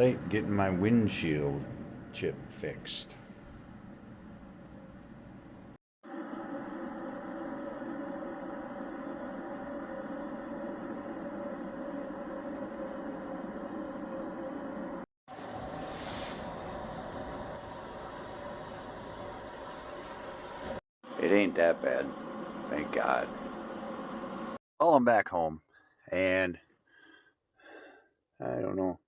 Safelite getting my windshield chip fixed. It ain't that bad, thank God. Well, I'm back home, and I don't know.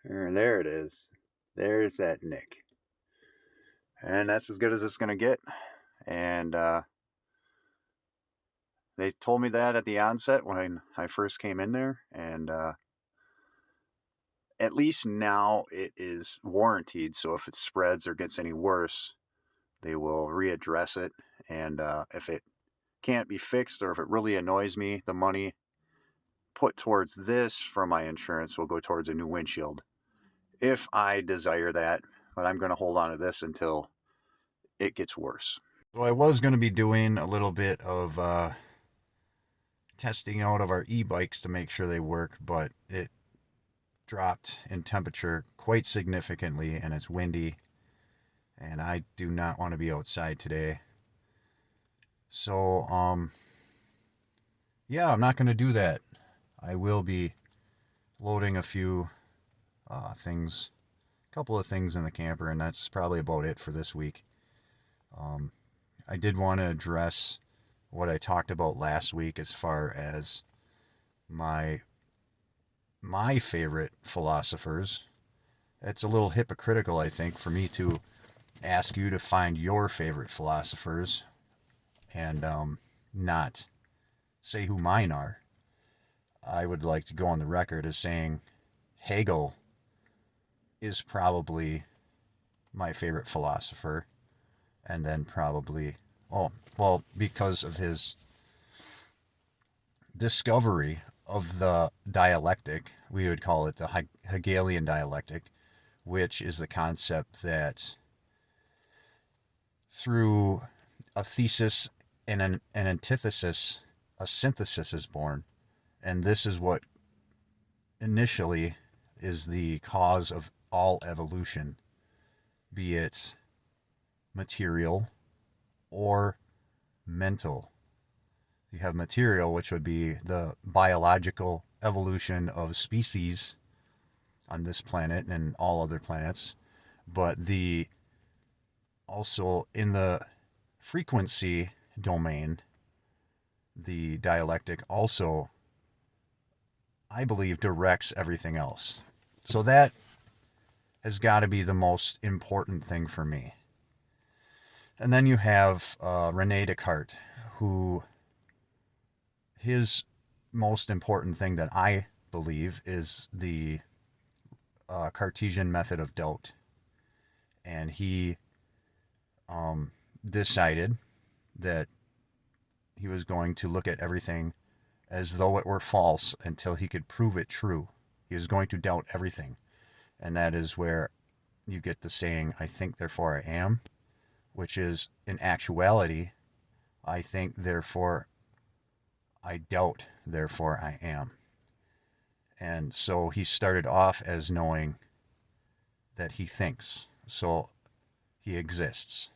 There it is. There's that nick, and that's as good as it's gonna get. And they told me that at the onset when I first came in there, and at least now it is warranted. So if it spreads or gets any worse, they will readdress it. And if it can't be fixed or if it really annoys me, the money put towards this from my insurance will go towards a new windshield if I desire that. But I'm going to hold on to this until it gets worse. So I was going to be doing a little bit of testing out of our e-bikes to make sure they work, but it dropped in temperature quite significantly and it's windy, and I do not want to be outside today. So, yeah, I'm not going to do that. I will be loading a few things, a couple of things in the camper, and that's probably about it for this week. I did want to address what I talked about last week as far as my favorite philosophers. It's a little hypocritical, I think, for me to ask you to find your favorite philosophers and not say who mine are. I would like to go on the record as saying Hegel is probably my favorite philosopher, and then probably, oh, well, because of his discovery of the dialectic, we would call it the Hegelian dialectic, which is the concept that through a thesis and an antithesis, a synthesis is born. And this is what initially is the cause of all evolution, be it material or mental. You have material, which would be the biological evolution of species on this planet and all other planets, but the also in the frequency domain, the dialectic also, I believe, directs everything else. So that has got to be the most important thing for me. And then you have Rene Descartes, who his most important thing that I believe is the Cartesian method of doubt. And he decided that he was going to look at everything as though it were false until he could prove it true. He was going to doubt everything. And that is where you get the saying, I think, therefore I am, which is, in actuality, I think, therefore I doubt, therefore I am. And so he started off as knowing that he thinks, so he exists.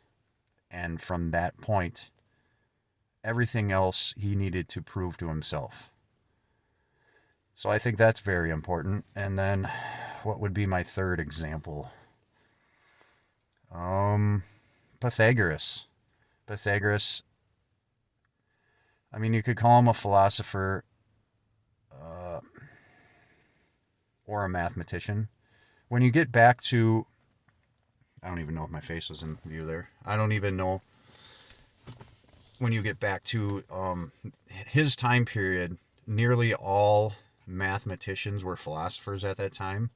And from that point, everything else he needed to prove to himself. So I think that's very important. And then what would be my third example? Pythagoras. Pythagoras, I mean, you could call him a philosopher or a mathematician. When you get back to, I don't even know if my face was in view there. I don't even know. When you get back to his time period, nearly all mathematicians were philosophers at that time.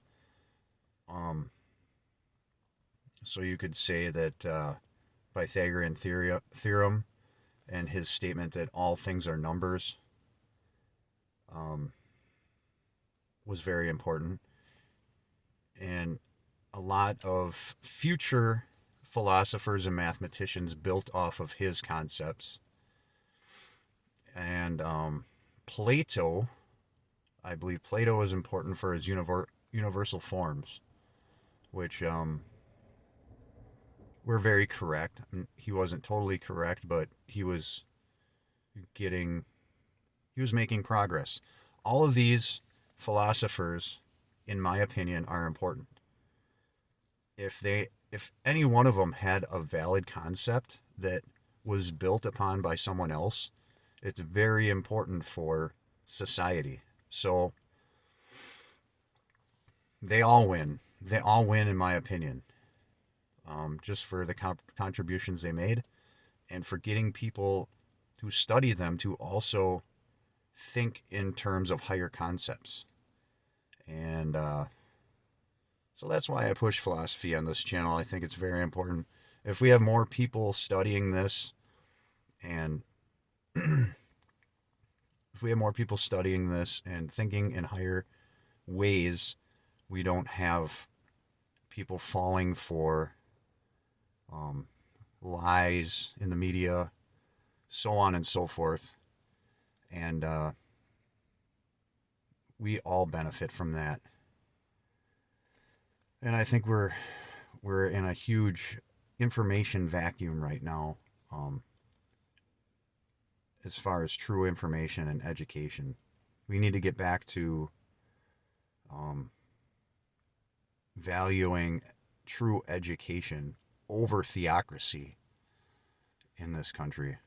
So you could say that Pythagorean theorem and his statement that all things are numbers was very important. And a lot of future philosophers and mathematicians built off of his concepts. And Plato, I believe Plato is important for his universal forms, which were very correct. He wasn't totally correct, but he was making progress. All of these philosophers, in my opinion, are important. If any one of them had a valid concept that was built upon by someone else, it's very important for society. So they all win. They all win, in my opinion, just for the contributions they made and for getting people who study them to also think in terms of higher concepts. And so that's why I push philosophy on this channel. I think it's very important. If we have more people studying this, and if we have more people studying this and thinking in higher ways, we don't have people falling for lies in the media, so on and so forth. And we all benefit from that. And I think we're in a huge information vacuum right now, as far as true information and education. We need to get back to valuing true education over theocracy in this country.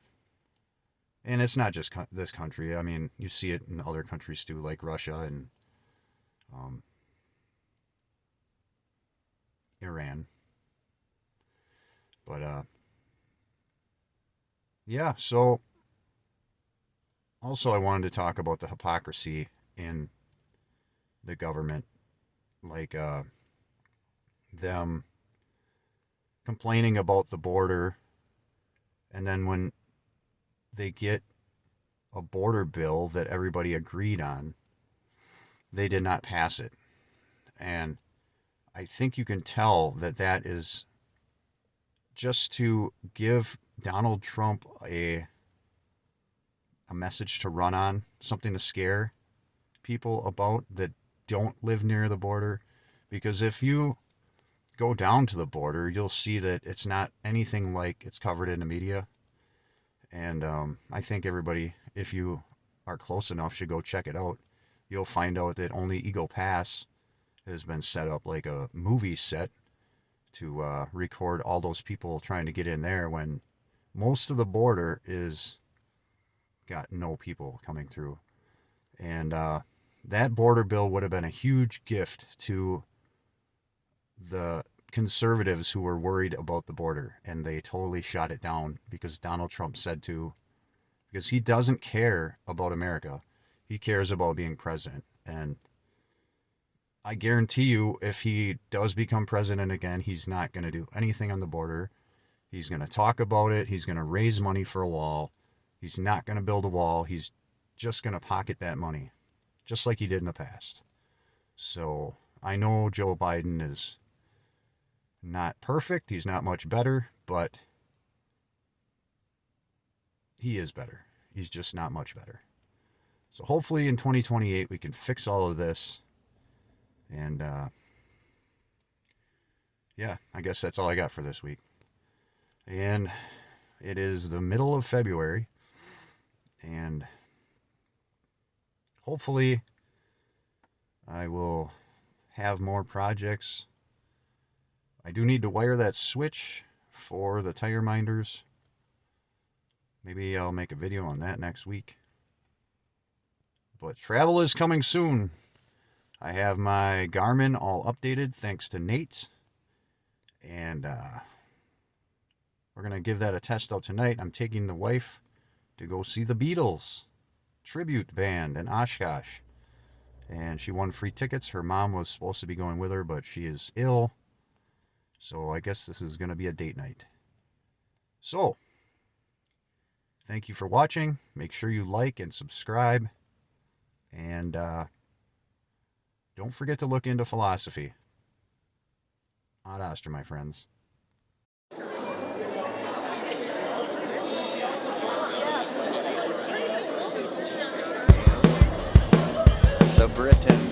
And it's not just this country. I mean, you see it in other countries too, like Russia and Iran. But yeah, so also I wanted to talk about the hypocrisy in the government, like them complaining about the border, and then when they get a border bill that everybody agreed on, they did not pass it. And I think you can tell that that is just to give Donald Trump a message to run on, something to scare people about that don't live near the border. Because if you go down to the border, you'll see that it's not anything like it's covered in the media. And I think everybody, if you are close enough, should go check it out. You'll find out that only Eagle Pass has been set up like a movie set to record all those people trying to get in there, when most of the border is got no people coming through. And that border bill would have been a huge gift to the conservatives who were worried about the border, and they totally shot it down because Donald Trump said to, because he doesn't care about America. He cares about being president. And I guarantee you, if he does become president again, he's not going to do anything on the border. He's going to talk about it. He's going to raise money for a wall. He's not going to build a wall. He's just going to pocket that money, just like he did in the past. So I know Joe Biden is not perfect. He's not much better, but he is better. He's just not much better. So hopefully in 2028 we can fix all of this. And yeah, I guess that's all I got for this week. And it is the middle of February, and hopefully I will have more projects. I do need to wire that switch for the tire minders. Maybe I'll make a video on that next week. But travel is coming soon. I have my Garmin all updated thanks to Nate. And we're going to give that a test out tonight. I'm taking the wife to go see the Beatles tribute band in Oshkosh. And she won free tickets. Her mom was supposed to be going with her, but she is ill. So I guess this is going to be a date night. So, thank you for watching. Make sure you like and subscribe. And don't forget to look into philosophy. Ad astra, my friends. The Britins.